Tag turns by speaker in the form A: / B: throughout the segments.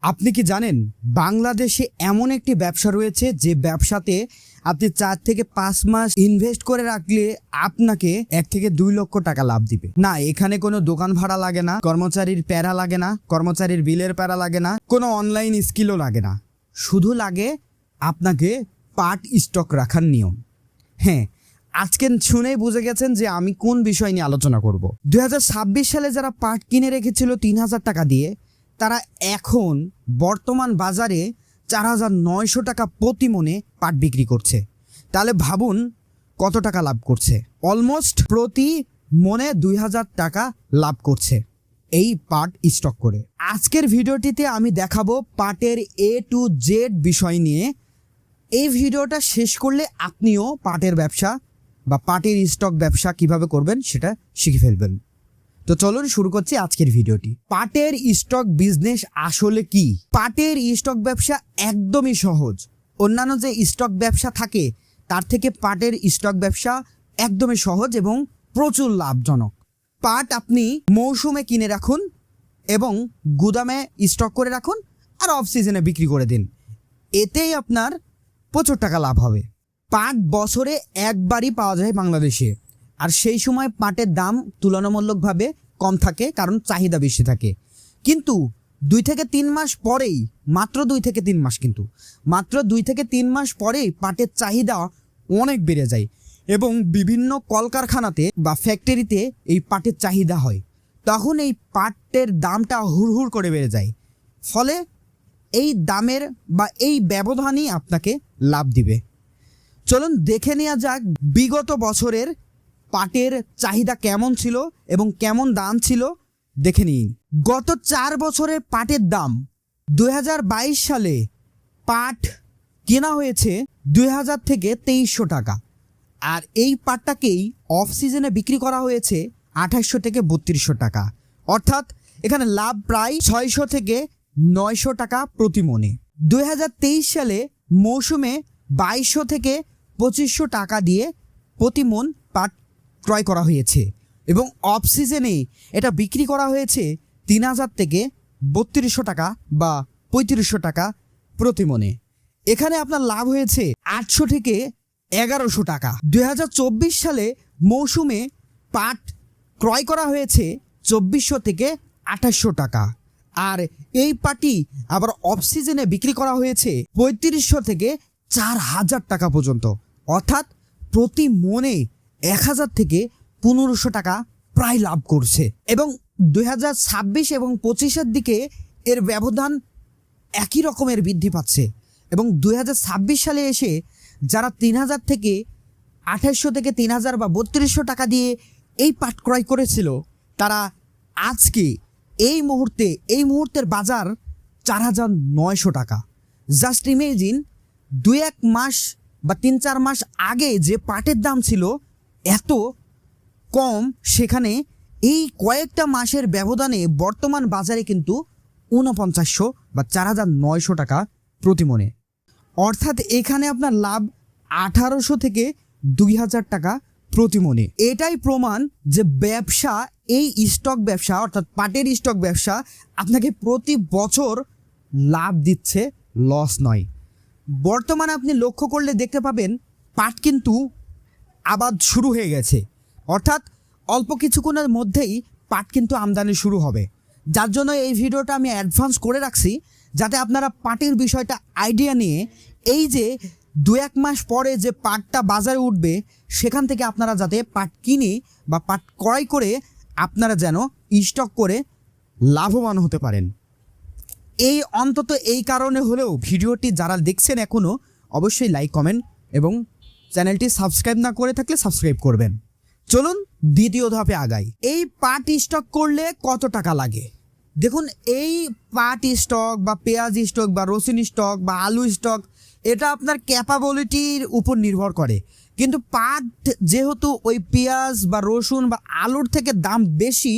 A: আপনি কি জানেন বাংলাদেশে এমন একটি ব্যবসা রয়েছে যে ব্যবসাতে আপনি 4 থেকে 5 মাস ইনভেস্ট করে রাখলে আপনাকে 1 থেকে 2 লক্ষ টাকা লাভ দিবে। না, এখানে কোনো দোকান ভাড়া লাগে না, কর্মচারীর প্যারা লাগে না, কর্মচারীর বিলের প্যারা লাগে না, কোনো অনলাইন স্কিলও লাগে না, শুধু লাগে আপনাকে পার্ট স্টক রাখার নিয়ম। হ্যাঁ, আজকে শুনেই বুঝে গেছেন যে আমি কোন বিষয় নিয়ে আলোচনা করব। 2026 সালে যারা পার্ট কিনে রেখেছিল 3000 টাকা দিয়ে, তারা এখন বর্তমান বাজারে 4900 টাকা প্রতি মনে পাট বিক্রি করছে। তাহলে ভাবুন কত টাকা লাভ করছে। অলমোস্ট প্রতি মনে 2000 টাকা লাভ করছে এই পাট স্টক করে। আজকের ভিডিওটিতে আমি দেখাবো পাটের A to Z বিষয় নিয়ে। এই ভিডিওটা শেষ করলে আপনিও পাটের ব্যবসা বা পাটের স্টক ব্যবসা কিভাবে করবেন সেটা শিখে ফেলবেন। তো চলুন শুরু করছি আজকের ভিডিওটি। পাটের স্টক বিজনেস আসলে কি? পাটের স্টক ব্যবসা একদমই সহজ। অন্যান্য যে স্টক ব্যবসা থাকে তার থেকে পাটের স্টক ব্যবসা একদমই সহজ এবং প্রচুর লাভজনক। পাট আপনি মৌসুমে কিনে রাখুন এবং গুদামে স্টক করে রাখুন আর অফ সিজনে বিক্রি করে দিন, এতেই আপনার প্রচুর টাকা লাভ হবে। পাট বছরে একবারই পাওয়া যায় বাংলাদেশে, আর সেই সময় পাটের দাম তুলনামূলকভাবে কম থাকে কারণ চাহিদা বেশি থাকে। কিন্তু 2 থেকে 3 মাস পরেই, মাত্র 2 থেকে 3 মাস পরেই পাটের চাহিদা অনেক বেড়ে যায় এবং বিভিন্ন কলকারখানাতে বা ফ্যাক্টরিতে এই পাটের চাহিদা হয়। তখন এই পাটের দামটা হুড়হুড় করে বেড়ে যায়। ফলে এই দামের বা এই ব্যবধানই আপনাকে লাভ দিবে। চলুন দেখে নেওয়া যাক বিগত বছরের পাটের চাহিদা কেমন ছিল এবং কেমন দাম ছিল দেখে নিন। গত 4 বছরের পাটের দাম 2022 সালে পাট কেনা হয়েছে 2000 থেকে 2300 টাকা, আর এই পাটটাকেই অফ সিজনে বিক্রি করা হয়েছে 2800 থেকে 3200 টাকা। অর্থাৎ এখানে লাভ প্রায় 600 থেকে 900 টাকা প্রতি মনে। 2023 সালে মৌসুমে 2200 থেকে 2500 টাকা দিয়ে প্রতি মন পাট ক্রয় করা হয়েছে এবং অফ সিজনে এটা বিক্রি করা হয়েছে 3000 থেকে 3200 টাকা বা 3500 টাকা প্রতি মনে। এখানে আপনার লাভ হয়েছে 800 থেকে 1100 টাকা। 2024 সালে মৌসুমে পাট ক্রয় করা হয়েছে 2400 থেকে 2800 টাকা, আর এই পাটই আবার অফ সিজনে বিক্রি করা হয়েছে 3500 থেকে 4000 টাকা পর্যন্ত। অর্থাৎ প্রতি মনে 1000 থেকে 1500 টাকা প্রায় লাভ করছে এবং 2026 এবং 25-এর দিকে এর ব্যবধান একই রকমের বৃদ্ধি পাচ্ছে এবং 2026 সালে এসে যারা 3000 থেকে 2800 থেকে 3000 বা 3200 টাকা দিয়ে এই পাট ক্রয় করেছিল, তারা আজকে এই মুহূর্তের বাজার 4900 টাকা। জাস্ট ইমেজিন 2-1 মাস বা 3-4 মাস আগে যে পাটের দাম ছিল এত কম, সেখানে এই কয়েকটা মাসের ব্যবধানে বর্তমান বাজারে কিন্তু 4900 বা 4900 টাকা প্রতি মনে। অর্থাৎ এখানে আপনার লাভ 1800 থেকে 2000 টাকা প্রতি মনে। এটাই প্রমাণ যে ব্যবসা, এই স্টক ব্যবসা অর্থাৎ পাটের স্টক ব্যবসা আপনাকে প্রতি বছর লাভ দিচ্ছে, লস নয়। বর্তমানে আপনি লক্ষ্য করলে দেখতে পাবেন পাট কিন্তু আবাদ শুরু হয়ে গেছে, অর্থাৎ অল্প কিছুক্ষণের মধ্যেই পাট কিন্তু আমদানি শুরু হবে। যার জন্য এই ভিডিওটা আমি অ্যাডভান্স করে রাখছি, যাতে আপনারা পাটের বিষয়টা আইডিয়া নিয়ে এই যে 2-1 মাস পরে যে পাটটা বাজারে উঠবে সেখান থেকে আপনারা যাতে পাট কিনে বা পাট ক্রয় করে আপনারা যেন স্টক করে লাভবান হতে পারেন। এই অন্তত এই কারণে হলেও ভিডিওটি যারা দেখছেন এখনও অবশ্যই লাইক, কমেন্ট এবং চ্যানেলটি সাবস্ক্রাইব না করে থাকলে সাবস্ক্রাইব করবেন। চলুন দ্বিতীয় ধাপে আগাই। এই পাট স্টক করলে কত টাকা লাগে দেখুন। এই পাট স্টক বা পেঁয়াজ স্টক বা রসুন স্টক বা আলু স্টক, এটা আপনার ক্যাপাবিলিটির উপর নির্ভর করে। কিন্তু পাট যেহেতু ওই পেঁয়াজ বা রসুন বা আলুর থেকে দাম বেশি,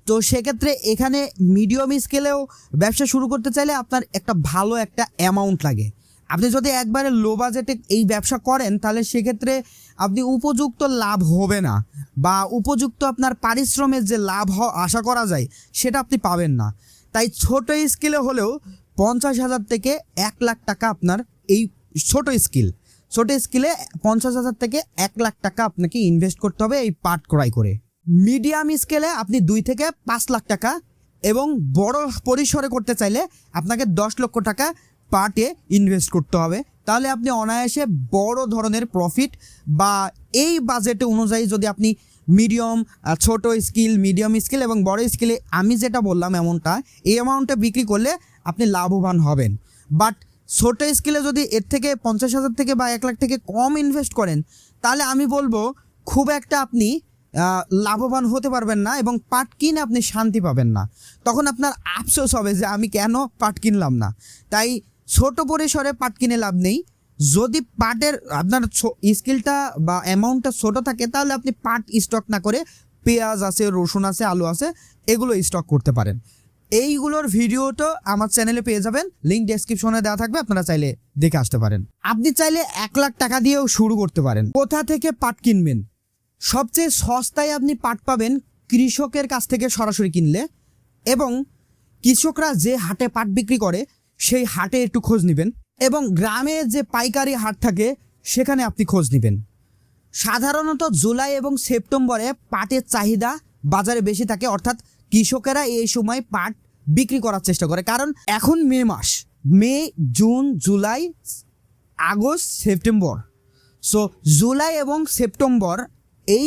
A: তো সেক্ষেত্রে এখানে মিডিয়াম স্কেলেও ব্যবসা শুরু করতে চাইলে আপনার একটা ভালো একটা অ্যামাউন্ট লাগে। আপনি যদি একবারে লো বাজেটে এই ব্যবসা করেন তাহলে সেক্ষেত্রে আপনি উপযুক্ত লাভ হবে না বা উপযুক্ত আপনার পারিশ্রমের যে লাভ আশা করা যায় সেটা আপনি পাবেন না। তাই ছোট স্কেলে হলেও 50,000 থেকে 1 লাখ টাকা আপনার এই ছোট স্কিলে 50,000 থেকে 1 লাখ টাকা আপনাকে ইনভেস্ট করতে হবে এই পাট ক্রয় করে। মিডিয়াম স্কেলে আপনি 2 থেকে 5 লাখ টাকা এবং বড় পরিসরে করতে চাইলে আপনাকে 10 লক্ষ টাকা পাটে ইনভেস্ট করতে হবে। তাহলে আপনি অনায়াসে বড় ধরনের প্রফিট বা এই বাজেট অনুযায়ী যদি আপনি ছোট মিডিয়াম স্কেল এবং বড় স্কেলে আমি যেটা বললাম এই অ্যামাউন্টে বিক্রি করলে আপনি লাভবান হবেন। বাট ছোট স্কেলে যদি এর থেকে 50,000 থেকে বা 1 লাখ থেকে কম ইনভেস্ট করেন তাহলে আমি বলবো খুব একটা আপনি লাভবান হতে পারবেন না এবং পাট কিনে আপনি শান্তি পাবেন না। তখন আপনার আফসোস হবে যে আমি কেন পাট কিনলাম না। তাই ছোট পরিসরে পাট কিনে লাভ নেই। যদি পাটের আপনার স্কিলটা বা অ্যামাউন্টটা ছোট থাকে তাহলে আপনি পাট স্টক না করে পেঁয়াজ আছে, রসুন আছে, আলু আছে, এগুলো স্টক করতে পারেন। এইগুলোর ভিডিওটা আমার চ্যানেলে পেয়ে যাবেন, লিঙ্ক ডেসক্রিপশনে দেওয়া থাকবে, আপনারা চাইলে দেখে আসতে পারেন। আপনি চাইলে 1 লাখ টাকা দিয়েও শুরু করতে পারেন। কোথা থেকে পাট কিনবেন? সবচেয়ে সস্তায় আপনি পাট পাবেন কৃষকের কাছ থেকে সরাসরি কিনলে, এবং কৃষকরা যে হাটে পাট বিক্রি করে সেই হাটে একটু খোঁজ নেবেন, এবং গ্রামে যে পাইকারি হাট থাকে সেখানে আপনি খোঁজ নেবেন। সাধারণত জুলাই এবং সেপ্টেম্বরে পাটের চাহিদা বাজারে বেশি থাকে, অর্থাৎ কৃষকেরা এই সময় পাট বিক্রি করার চেষ্টা করে। কারণ এখন May, June, July, August, September. So July এবং সেপ্টেম্বর এই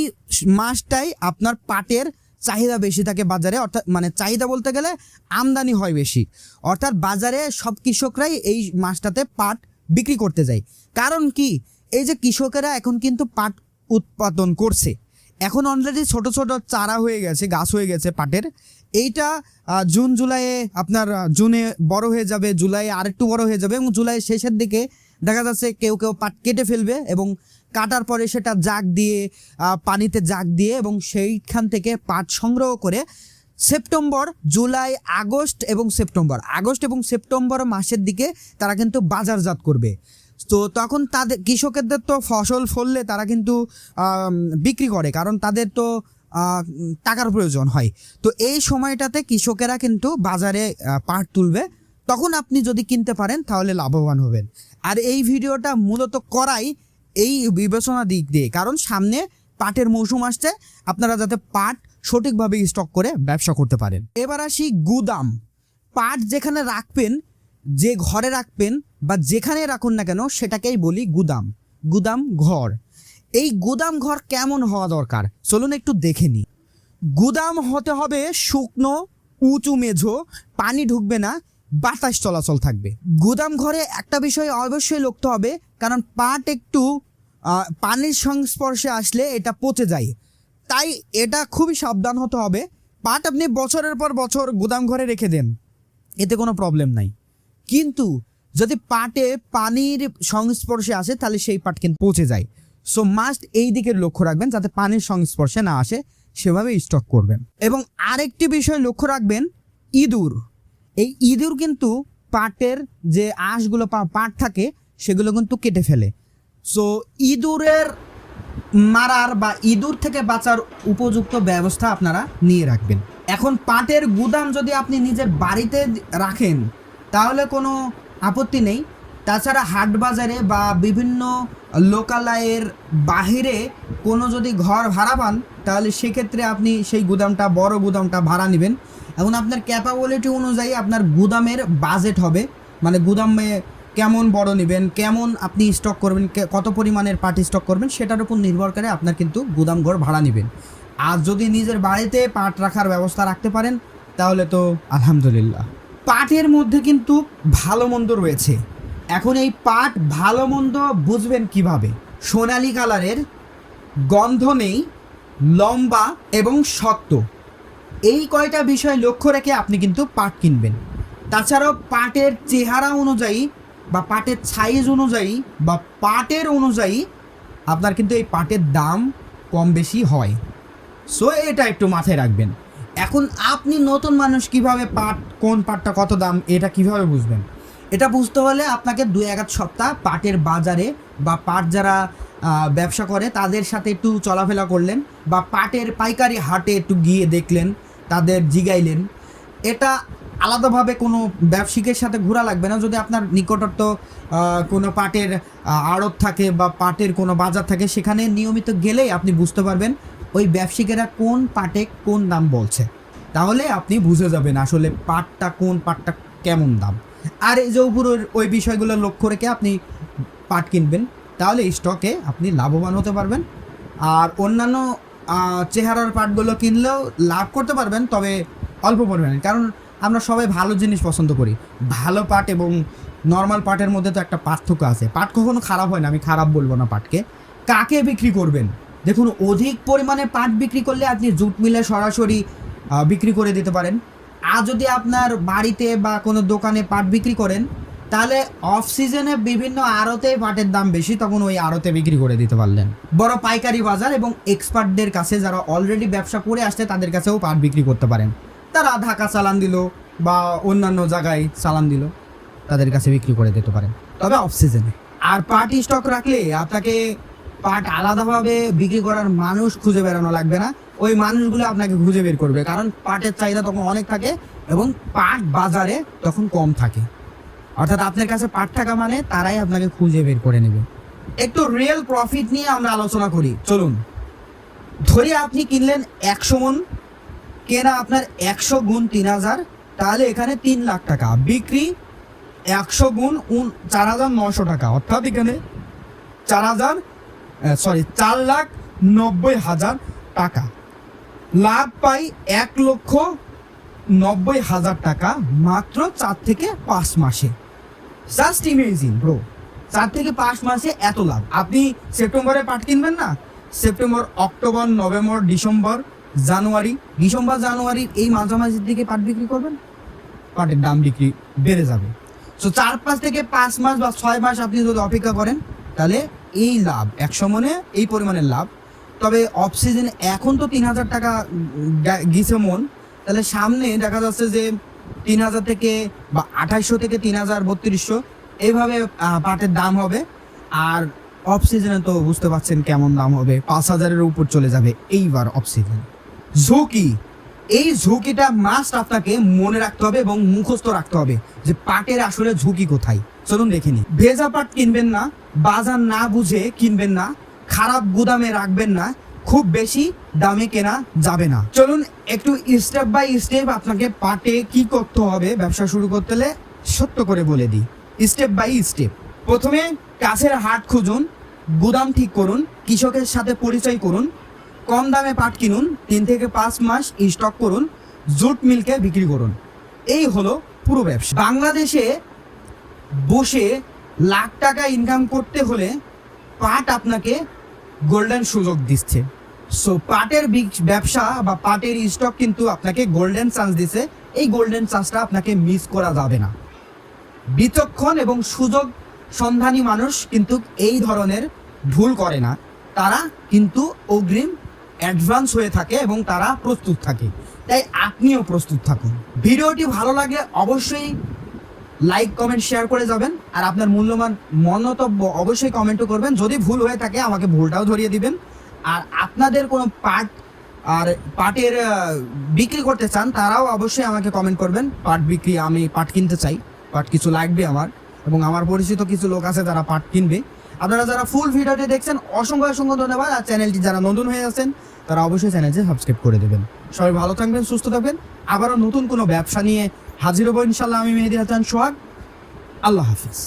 A: মাসটাই আপনার পাটের চাহিদা বেশি থাকে বাজারে, অর্থাৎ চাহিদা বলতে গেলে আমদানি হয় বেশি, অর্থাৎ বাজারে সব কৃষকরাই এই মাসটাতে পাট বিক্রি করতে যায়। কারণ কি, এই যে কৃষকেরা এখন কিন্তু পাট উৎপাদন করছে, এখন অলরেডি ছোট ছোট চারা হয়ে গেছে, গাছ হয়ে গেছে পাটের। এইটা জুনে বড় হয়ে যাবে, জুলাইয়ে আরেকটু বড় হয়ে যাবে, এবং জুলাই শেষের দিকে দেখা যাচ্ছে কেউ পাট কেটে ফেলবে এবং কাটার পরে সেটা পানিতে জাগ দিয়ে এবং সেইখান থেকে পাট সংগ্রহ করে আগস্ট এবং সেপ্টেম্বর মাসের দিকে তারা কিন্তু বাজারজাত করবে। তো তখন কৃষকদের তো ফসল ফললে তারা কিন্তু বিক্রি করে, কারণ তাদের তো টাকার প্রয়োজন হয়। তো এই সময়টাতে কৃষকেরা কিন্তু বাজারে পাট তুলবে, তখন আপনি যদি কিনতে পারেন তাহলে লাভবান হবেন। আর এই ভিডিওটা মূলত করাই এই বিবেচনা দিক দিয়ে, কারণ সামনে পাটের মৌসুম আসছে, আপনারা যাতে পাট সঠিকভাবে স্টক করে ব্যবসা করতে পারেন। এবার আসি গুদাম। পাট যেখানে রাখবেন, যে ঘরে রাখবেন বা যেখানে রাখুন না কেন সেটাকেই বলি গুদাম ঘর। এই গুদাম ঘর কেমন হওয়া দরকার চলুন একটু দেখে নিই। গুদাম হতে হবে শুকনো, উঁচু মেঝো, পানি ঢুকবে না, বাতাস চলাচল থাকবে। গুদাম ঘরে একটা বিষয় অবশ্যই লক্ষ্য হবে, কারণ পাট একটু পানির সংস্পর্শে আসলে এটা পচে যায়, তাই এটা খুবই সাবধান হতে হবে। পাট আপনি বছরের পর বছর গুদাম ঘরে রেখে দেন, এতে কোনো প্রবলেম নাই, কিন্তু যদি পাটে পানির সংস্পর্শে আসে তাহলে সেই পাট কিন্তু পচে যায়। সো মাস্ট এই দিকের লক্ষ্য রাখবেন যাতে পানির সংস্পর্শে না আসে, সেভাবে স্টক করবেন। এবং আরেকটি বিষয় লক্ষ্য রাখবেন, এই ইঁদুর কিন্তু পাটের যে আঁশগুলো পাট থাকে সেগুলো কিন্তু কেটে ফেলে। সো ইঁদুরের মারার বা ইঁদুর থেকে বাঁচার উপযুক্ত ব্যবস্থা আপনারা নিয়ে রাখবেন। এখন পাটের গুদাম যদি আপনি নিজের বাড়িতে রাখেন তাহলে কোনো আপত্তি নেই, তাছাড়া হাট বাজারে বা বিভিন্ন লোকালয়ের বাহিরে কোনো যদি ঘর ভাড়া পান তাহলে সেক্ষেত্রে আপনি সেই বড় গুদামটা ভাড়া নেবেন। এখন আপনার ক্যাপাবিলিটি অনুযায়ী আপনার গুদামের বাজেট হবে, গুদামে কেমন বড় নেবেন, কেমন আপনি স্টক করবেন, কত পরিমাণের পাট স্টক করবেন, সেটার উপর নির্ভর করে আপনার কিন্তু গুদাম ঘর ভাড়া নেবেন। আর যদি নিজের বাড়িতে পাট রাখার ব্যবস্থা রাখতে পারেন তাহলে তো আলহামদুলিল্লাহ। পাটের মধ্যে কিন্তু ভালো মন্দ রয়েছে। এখন এই পাট ভালো মন্দ বুঝবেন কিভাবে? সোনালী কালারের, গন্ধ নেই, লম্বা এবং শক্ত, এই কয়টা বিষয় লক্ষ্য রেখে আপনি কিন্তু পাট কিনবেন। তাছাড়াও পাটের চেহারা অনুযায়ী বা পাটের সাইজ অনুযায়ী বা পাটের অনুযায়ী আপনার কিন্তু এই পাটের দাম কম বেশি হয়। সো এটা একটু মাথায় রাখবেন। এখন আপনি নতুন মানুষ, কিভাবে কোন পাটটা কত দাম এটা কিভাবে বুঝবেন? এটা বুঝতে হলে আপনাকে 2-1 সপ্তাহ পাটের বাজারে বা পাট যারা ব্যবসা করে তাদের সাথে একটু চলাফেরা করলেন, বা পাটের পাইকারি হাটে একটু গিয়ে দেখলেন, তাদের জিগাইলেন। এটা আলাদাভাবে কোনো ব্যবসায়িকের সাথে ঘোরা লাগবে না। যদি আপনার নিকটস্থ কোনো পাটের আড়ত থাকে বা পাটের কোনো বাজার থাকে, সেখানে নিয়মিত গেলেই আপনি বুঝতে পারবেন ওই ব্যবসায়িকেরা কোন পাটে কোন দাম বলছে। তাহলে আপনি বুঝে যাবেন আসলে কোন পাটটা কেমন দাম। আর এই যে উপরের ওই বিষয়গুলো লক্ষ্য রেখে আপনি পাট কিনবেন, তাহলে স্টকে আপনি লাভবান হতে পারবেন। আর অন্যান্য চেহারার পাটগুলো কিনলেও লাভ করতে পারবেন, তবে অল্প পরিমাণে। কারণ আমরা সবাই ভালো জিনিস পছন্দ করি। ভালো পাট এবং নর্মাল পাটের মধ্যে তো একটা পার্থক্য আছে। পাট কখনো খারাপ হয় না, আমি খারাপ বলবো না পাটকে। কাকে বিক্রি করবেন? দেখুন, অধিক পরিমাণে পাট বিক্রি করলে আপনি জুট মিলে সরাসরি বিক্রি করে দিতে পারেন। আর যদি আপনার বাড়িতে বা কোনো দোকানে পাট বিক্রি করেন, তাহলে অফ সিজনে বিভিন্ন আড়তে পাটের দাম বেশি, তখন ওই আড়তে বিক্রি করে দিতে পারলেন। বড় পাইকারি বাজার এবং এক্সপার্টদের কাছে, যারা অলরেডি ব্যবসা করে আসছে, তাদের কাছেও পাট বিক্রি করতে পারেন। তারা ঢাকা চালান দিল বা অন্যান্য জায়গায় চালান দিল, তাদের কাছে বিক্রি করে দিতে পারেন, তবে অফ সিজনে। আর পাট স্টক রাখলে আপনাকে পাট আলাদাভাবে বিক্রি করার মানুষ খুঁজে বেড়ানো লাগবে না। ওই মানুষগুলো আপনাকে খুঁজে বের করবে, কারণ পাটের চাহিদা তখন অনেক থাকে এবং পাট বাজারে তখন কম থাকে। অর্থাৎ আপনার কাছে পাট থাকা মানে তারাই আপনাকে খুঁজে বের করে নেবে। একটু রিয়েল প্রফিট নিয়ে আমরা আলোচনা করি, চলুন। ধরে আপনি কিনলেন 100 মন, কেনা আপনার 100 গুণ 3000, তাহলে এখানে 3 লাখ টাকা। বিক্রি 100 গুণ 4,900 টাকা, অর্থাৎ এখানে 4,90,000 টাকা। লাভ পাই 1,90,000 টাকা মাত্র 4 থেকে 5 মাসে। জাস্ট ইমেজিং ব্রো, 4 থেকে 5 মাসে এত লাভ। আপনি সেপ্টেম্বরে পাট কিনবেন না, সেপ্টেম্বর, অক্টোবর, নভেম্বর, ডিসেম্বর, জানুয়ারির এই মাঝামাঝির দিকে পাট বিক্রি করবেন, পাটের দাম বিক্রি বেড়ে যাবে। সো 4-5 থেকে 5 মাস বা 6 মাস আপনি যদি অপেক্ষা করেন, তাহলে এই লাভ 100 মনে এই পরিমাণের লাভ। তবে অফ সিজনে এখন তো 3,000 টাকা গিয়েছে মন, তাহলে সামনে দেখা যাচ্ছে যে 3,000 থেকে বা 2,800 থেকে 3,000, 3,200 এইভাবে পাটের দাম হবে। আর অফ সিজনে তো বুঝতে পারছেন কেমন দাম হবে, 5,000-এর উপর চলে যাবে এইবার অফ সিজন। ঝুঁকি, এই ঝুঁকিটা মাস্ট আপনাকে মনে রাখতে হবে এবং মুখস্থ রাখতে হবে যে পাটের আসলে ঝুঁকি কোথায়। চলুন দেখে নিই। ভেজা পাট কিনবেন না, বাজার না বুঝে কিনবেন না, খারাপ গুদামে রাখবেন না, খুব বেশি দামে কেনা যাবে না। চলুন একটু স্টেপ বাই স্টেপ আপনাকে পাটে কি করতে হবে ব্যবসা শুরু করতে হলে সত্য করে বলে দিই, স্টেপ বাই স্টেপ। প্রথমে কাছের হাট খুঁজুন, গুদাম ঠিক করুন, কৃষকের সাথে পরিচয় করুন, কম দামে পাট কিনুন, 3 থেকে 5 মাস স্টক করুন, জুট মিলকে বিক্রি করুন। এই হলো পুরো ব্যবসা। বাংলাদেশে বসে লাখ টাকা ইনকাম করতে হলে পাট আপনাকে গোল্ডেন সুযোগ দিচ্ছে। সো পাটের ব্যবসা বা পাটের স্টক কিন্তু আপনাকে গোল্ডেন চান্স দিচ্ছে। এই গোল্ডেন চান্সটা আপনাকে মিস করা যাবে না। বিচক্ষণ এবং সুযোগ সন্ধানী মানুষ কিন্তু এই ধরনের ভুল করে না, তারা কিন্তু অগ্রিম অ্যাডভান্স হয়ে থাকে এবং তারা প্রস্তুত থাকে। তাই আপনিও প্রস্তুত থাকুন। ভিডিওটি ভালো লাগলে অবশ্যই লাইক, কমেন্ট, শেয়ার করে যাবেন। আর আপনার মূল্যবান মন্তব্য অবশ্যই কমেন্টও করবেন। যদি ভুল হয়ে থাকে আমাকে ভুলটাও ধরিয়ে দিবেন। আর আপনাদের কোনো পাটের বিক্রি করতে চান, তারাও অবশ্যই আমাকে কমেন্ট করবেন। পাট বিক্রি, আমি পাট কিনতে চাই, পাট কিছু লাগবে আমার, এবং আমার পরিচিত কিছু লোক আছে যারা পাট কিনবে। আপনারা যারা ফুল ভিডিওটি দেখছেন অসংখ্য ধন্যবাদ। আর চ্যানেলটি যারা নতুন হয়ে আছেন তারা অবশ্যই চ্যানেলটি সাবস্ক্রাইব করে দেবেন। সবাই ভালো থাকবেন, সুস্থ থাকবেন। আবারও নতুন কোনো ব্যবসা নিয়ে হাজির হবো ইনশাল্লাহ। আমি মেহেদী হাসান সোহাগ। আল্লাহ হাফিজ।